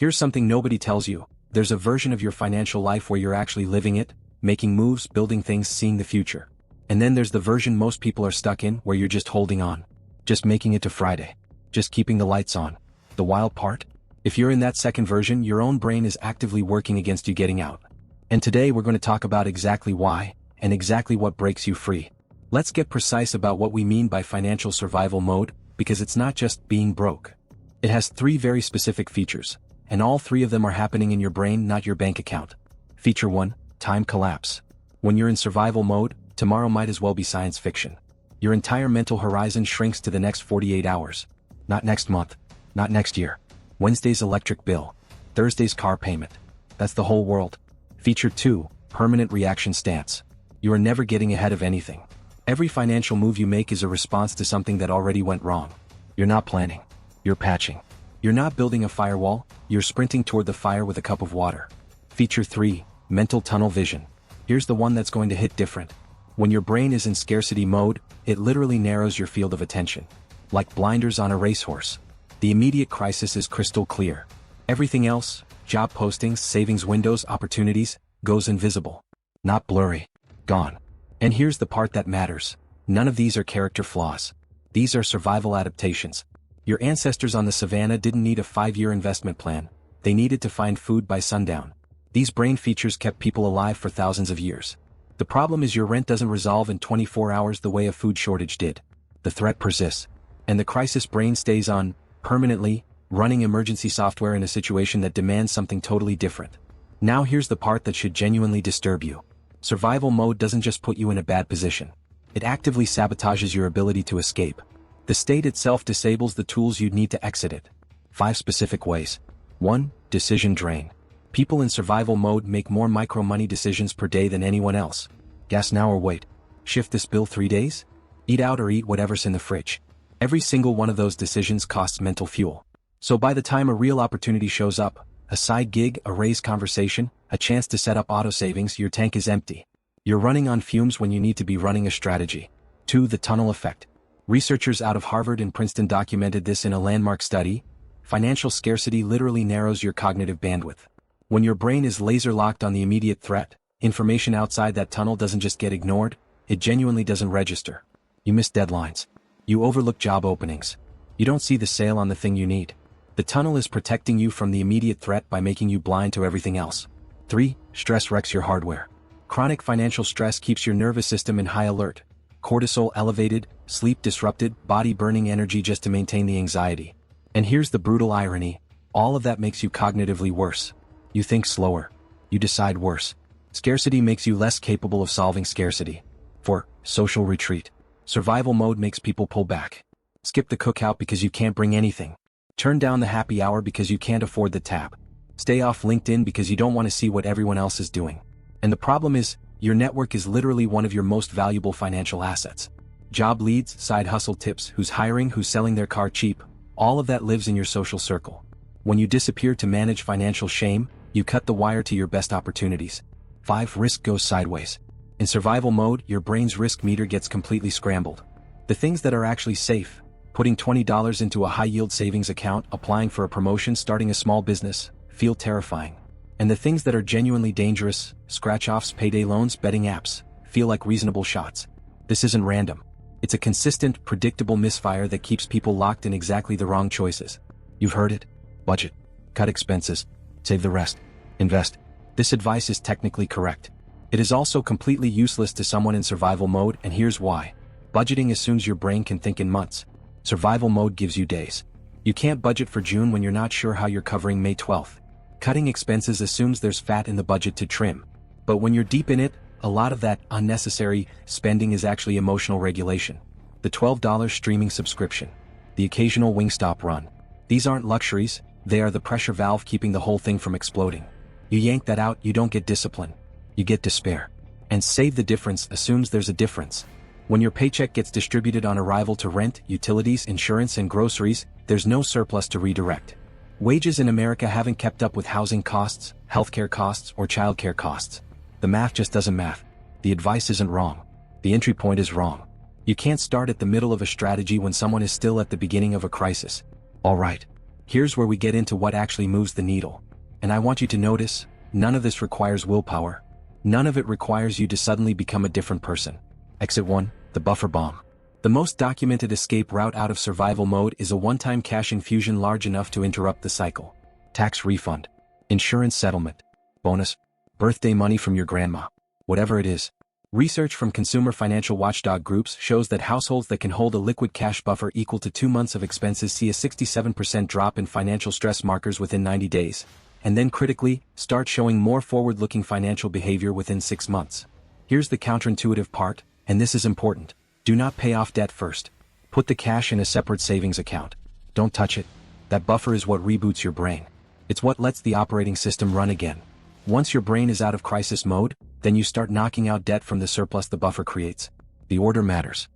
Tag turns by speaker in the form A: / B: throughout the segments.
A: Here's something nobody tells you. There's a version of your financial life where you're actually living it, making moves, building things, seeing the future. And then there's the version most people are stuck in where you're just holding on. Just making it to Friday. Just keeping the lights on. The wild part? If you're in that second version, your own brain is actively working against you getting out. And today we're going to talk about exactly why, and exactly what breaks you free. Let's get precise about what we mean by financial survival mode, because it's not just being broke. It has 3 very specific features, and all 3 of them are happening in your brain, not your bank account. Feature 1, time collapse. When you're in survival mode, tomorrow might as well be science fiction. Your entire mental horizon shrinks to the next 48 hours. Not next month. Not next year. Wednesday's electric bill. Thursday's car payment. That's the whole world. Feature 2, permanent reaction stance. You are never getting ahead of anything. Every financial move you make is a response to something that already went wrong. You're not planning. You're patching. You're not building a firewall, you're sprinting toward the fire with a cup of water. Feature 3, mental tunnel vision. Here's the one that's going to hit different. When your brain is in scarcity mode, it literally narrows your field of attention. Like blinders on a racehorse. The immediate crisis is crystal clear. Everything else, job postings, savings windows, opportunities, goes invisible. Not blurry. Gone. And here's the part that matters. None of these are character flaws. These are survival adaptations. Your ancestors on the savannah didn't need a 5-year investment plan. They needed to find food by sundown. These brain features kept people alive for thousands of years. The problem is your rent doesn't resolve in 24 hours the way a food shortage did. The threat persists. And the crisis brain stays on, permanently, running emergency software in a situation that demands something totally different. Now here's the part that should genuinely disturb you. Survival mode doesn't just put you in a bad position. It actively sabotages your ability to escape. The state itself disables the tools you'd need to exit it. 5 specific ways. 1. Decision drain. People in survival mode make more micro-money decisions per day than anyone else. Gas now or wait? Shift this bill 3 days? Eat out or eat whatever's in the fridge? Every single one of those decisions costs mental fuel. So by the time a real opportunity shows up, a side gig, a raise conversation, a chance to set up auto savings, your tank is empty. You're running on fumes when you need to be running a strategy. 2. The tunnel effect. Researchers out of Harvard and Princeton documented this in a landmark study. Financial scarcity literally narrows your cognitive bandwidth. When your brain is laser-locked on the immediate threat, information outside that tunnel doesn't just get ignored, it genuinely doesn't register. You miss deadlines. You overlook job openings. You don't see the sale on the thing you need. The tunnel is protecting you from the immediate threat by making you blind to everything else. 3. Stress wrecks your hardware. Chronic financial stress keeps your nervous system in high alert. Cortisol elevated, sleep disrupted, body burning energy just to maintain the anxiety. And here's the brutal irony. All of that makes you cognitively worse. You think slower. You decide worse. Scarcity makes you less capable of solving scarcity. 4. Social retreat. Survival mode makes people pull back. Skip the cookout because you can't bring anything. Turn down the happy hour because you can't afford the tab. Stay off LinkedIn because you don't want to see what everyone else is doing. And the problem is, your network is literally one of your most valuable financial assets. Job leads, side hustle tips, who's hiring, who's selling their car cheap, all of that lives in your social circle. When you disappear to manage financial shame, you cut the wire to your best opportunities. 5. Risk goes sideways. In survival mode, your brain's risk meter gets completely scrambled. The things that are actually safe, putting $20 into a high-yield savings account, applying for a promotion, starting a small business, feel terrifying. And the things that are genuinely dangerous, scratch-offs, payday loans, betting apps, feel like reasonable shots. This isn't random. It's a consistent, predictable misfire that keeps people locked in exactly the wrong choices. You've heard it. Budget. Cut expenses. Save the rest. Invest. This advice is technically correct. It is also completely useless to someone in survival mode, and here's why. Budgeting assumes your brain can think in months. Survival mode gives you days. You can't budget for June when you're not sure how you're covering May 12th. Cutting expenses assumes there's fat in the budget to trim. But when you're deep in it, a lot of that unnecessary spending is actually emotional regulation. The $12 streaming subscription. The occasional Wingstop run. These aren't luxuries, they are the pressure valve keeping the whole thing from exploding. You yank that out, you don't get discipline. You get despair. And save the difference assumes there's a difference. When your paycheck gets distributed on arrival to rent, utilities, insurance, and groceries, there's no surplus to redirect. Wages in America haven't kept up with housing costs, healthcare costs, or childcare costs. The math just doesn't math. The advice isn't wrong. The entry point is wrong. You can't start at the middle of a strategy when someone is still at the beginning of a crisis. Alright. Here's where we get into what actually moves the needle. And I want you to notice, none of this requires willpower. None of it requires you to suddenly become a different person. Exit 1, the buffer bomb. The most documented escape route out of survival mode is a one-time cash infusion large enough to interrupt the cycle. Tax refund, insurance settlement, bonus, birthday money from your grandma, whatever it is. Research from consumer financial watchdog groups shows that households that can hold a liquid cash buffer equal to 2 months of expenses see a 67% drop in financial stress markers within 90 days, and then critically, start showing more forward-looking financial behavior within 6 months. Here's the counterintuitive part, and this is important. Do not pay off debt first. Put the cash in a separate savings account. Don't touch it. That buffer is what reboots your brain. It's what lets the operating system run again. Once your brain is out of crisis mode, then you start knocking out debt from the surplus the buffer creates. The order matters.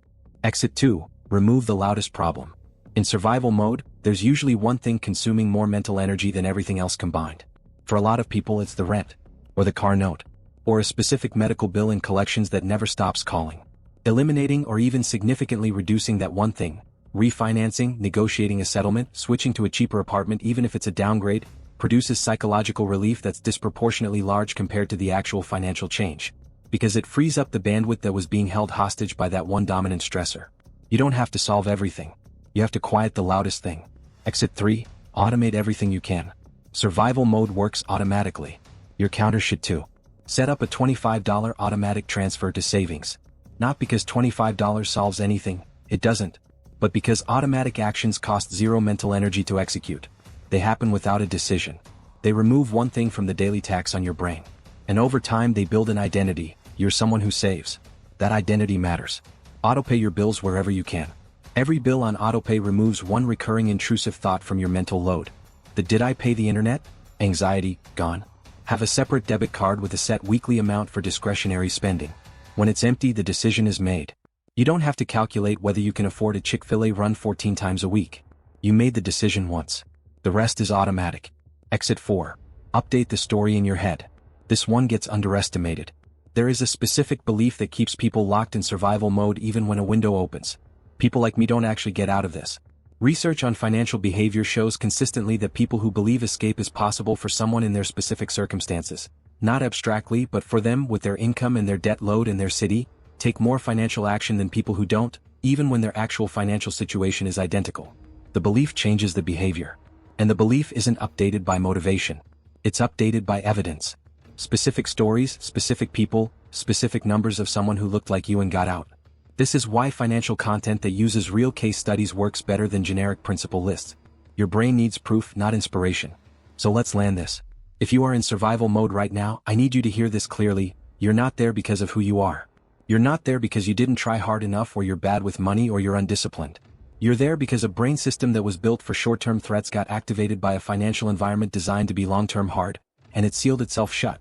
A: Exit 2, remove the loudest problem. In survival mode, there's usually one thing consuming more mental energy than everything else combined. For a lot of people it's the rent, or the car note, or a specific medical bill in collections that never stops calling. Eliminating or even significantly reducing that one thing, refinancing, negotiating a settlement, switching to a cheaper apartment even if it's a downgrade, produces psychological relief that's disproportionately large compared to the actual financial change, because it frees up the bandwidth that was being held hostage by that one dominant stressor. You don't have to solve everything. You have to quiet the loudest thing. Exit 3, automate everything you can. Survival mode works automatically. Your counter should too. Set up a $25 automatic transfer to savings. Not because $25 solves anything, it doesn't, but because automatic actions cost zero mental energy to execute. They happen without a decision. They remove one thing from the daily tax on your brain. And over time they build an identity. You're someone who saves. That identity matters. Autopay your bills wherever you can. Every bill on autopay removes one recurring intrusive thought from your mental load. The "did I pay the internet?" anxiety, gone. Have a separate debit card with a set weekly amount for discretionary spending. When it's empty, the decision is made. You don't have to calculate whether you can afford a Chick-fil-A run 14 times a week. You made the decision once. The rest is automatic. Exit 4. Update the story in your head. This one gets underestimated. There is a specific belief that keeps people locked in survival mode even when a window opens. People like me don't actually get out of this. Research on financial behavior shows consistently that people who believe escape is possible for someone in their specific circumstances, not abstractly but for them with their income and their debt load and their city, take more financial action than people who don't, even when their actual financial situation is identical. The belief changes the behavior. And the belief isn't updated by motivation. It's updated by evidence. Specific stories, specific people, specific numbers of someone who looked like you and got out. This is why financial content that uses real case studies works better than generic principle lists. Your brain needs proof, not inspiration. So let's land this. If you are in survival mode right now, I need you to hear this clearly. You're not there because of who you are. You're not there because you didn't try hard enough or you're bad with money or you're undisciplined. You're there because a brain system that was built for short-term threats got activated by a financial environment designed to be long-term hard, and it sealed itself shut.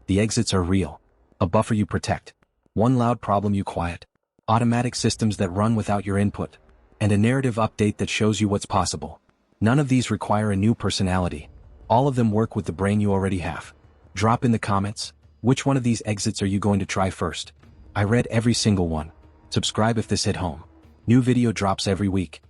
A: The exits are real. A buffer you protect. One loud problem you quiet. Automatic systems that run without your input. And a narrative update that shows you what's possible. None of these require a new personality. All of them work with the brain you already have. Drop in the comments, which one of these exits are you going to try first? I read every single one. Subscribe if this hit home. New video drops every week.